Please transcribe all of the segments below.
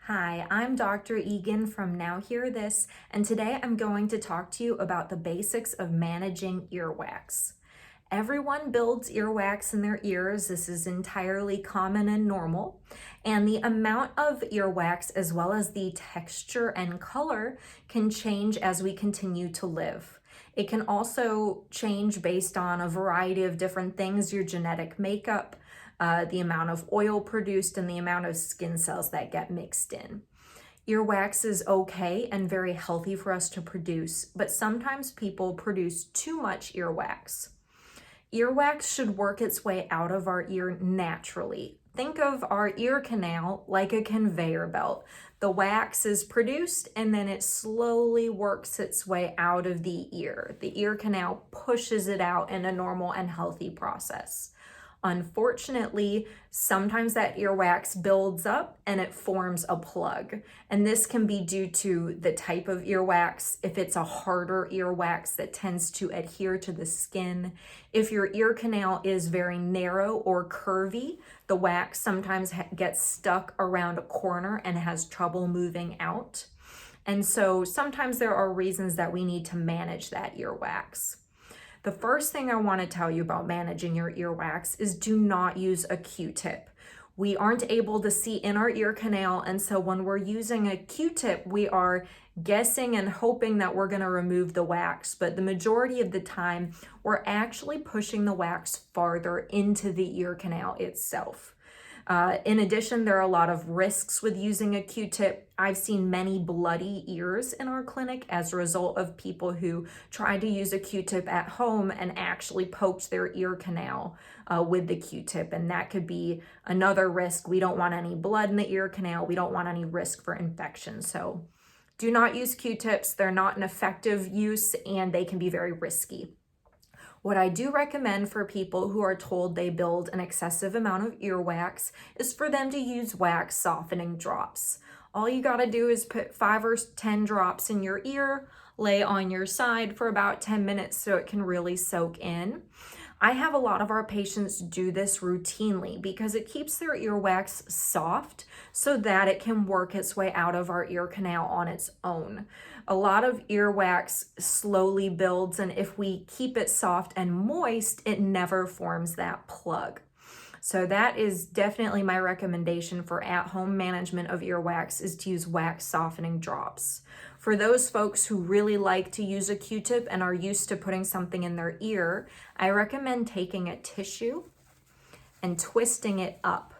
Hi, I'm Dr. Egan from Now Hear This, and today I'm going to talk to you about the basics of managing earwax. Everyone builds earwax in their ears. This is entirely common and normal. And the amount of earwax, as well as the texture and color, can change as we continue to live. It can also change based on a variety of different things, your genetic makeup, the amount of oil produced, and the amount of skin cells that get mixed in. Earwax is okay and very healthy for us to produce, but sometimes people produce too much earwax. Earwax should work its way out of our ear naturally. Think of our ear canal like a conveyor belt. The wax is produced and then it slowly works its way out of the ear. The ear canal pushes it out in a normal and healthy process. Unfortunately, sometimes that earwax builds up and it forms a plug. And this can be due to the type of earwax. If it's a harder earwax that tends to adhere to the skin. If your ear canal is very narrow or curvy, the wax sometimes gets stuck around a corner and has trouble moving out. And so sometimes there are reasons that we need to manage that earwax. The first thing I want to tell you about managing your earwax is do not use a Q-tip. We aren't able to see in our ear canal, and so when we're using a Q-tip, we are guessing and hoping that we're going to remove the wax, but the majority of the time, we're actually pushing the wax farther into the ear canal itself. In addition, there are a lot of risks with using a Q-tip. I've seen many bloody ears in our clinic as a result of people who tried to use a Q-tip at home and actually poked their ear canal with the Q-tip, and that could be another risk. We don't want any blood in the ear canal. We don't want any risk for infection. So do not use Q-tips. They're not an effective use and they can be very risky. What I do recommend for people who are told they build an excessive amount of earwax is for them to use wax softening drops. All you gotta do is put 5 or 10 drops in your ear, lay on your side for about 10 minutes so it can really soak in. I have a lot of our patients do this routinely because it keeps their earwax soft so that it can work its way out of our ear canal on its own. A lot of earwax slowly builds, and if we keep it soft and moist, it never forms that plug. So that is definitely my recommendation for at-home management of earwax is to use wax softening drops. For those folks who really like to use a Q-tip and are used to putting something in their ear, I recommend taking a tissue and twisting it up.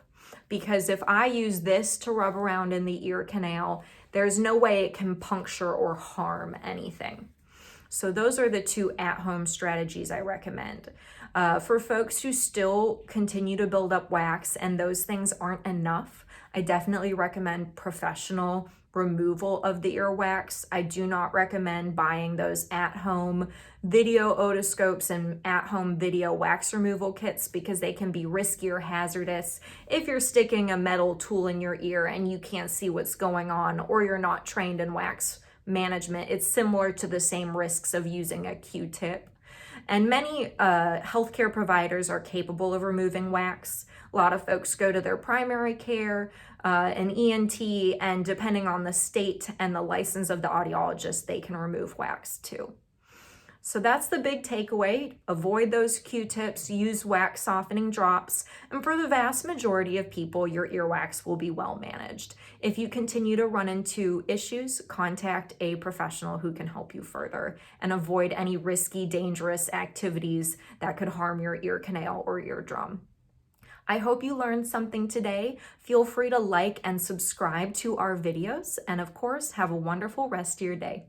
Because if I use this to rub around in the ear canal, there's no way it can puncture or harm anything. So those are the two at-home strategies I recommend. For folks who still continue to build up wax and those things aren't enough, I definitely recommend professional removal of the earwax. I do not recommend buying those at-home video otoscopes and at-home video wax removal kits because they can be risky or hazardous if you're sticking a metal tool in your ear and you can't see what's going on or you're not trained in wax management. It's similar to the same risks of using a Q-tip. And many healthcare providers are capable of removing wax. A lot of folks go to their primary care, an ENT, and depending on the state and the license of the audiologist, they can remove wax too. So that's the big takeaway. Avoid those Q-tips, use wax softening drops, and for the vast majority of people, your earwax will be well managed. If you continue to run into issues, contact a professional who can help you further and avoid any risky, dangerous activities that could harm your ear canal or eardrum. I hope you learned something today. Feel free to like and subscribe to our videos, and of course, have a wonderful rest of your day.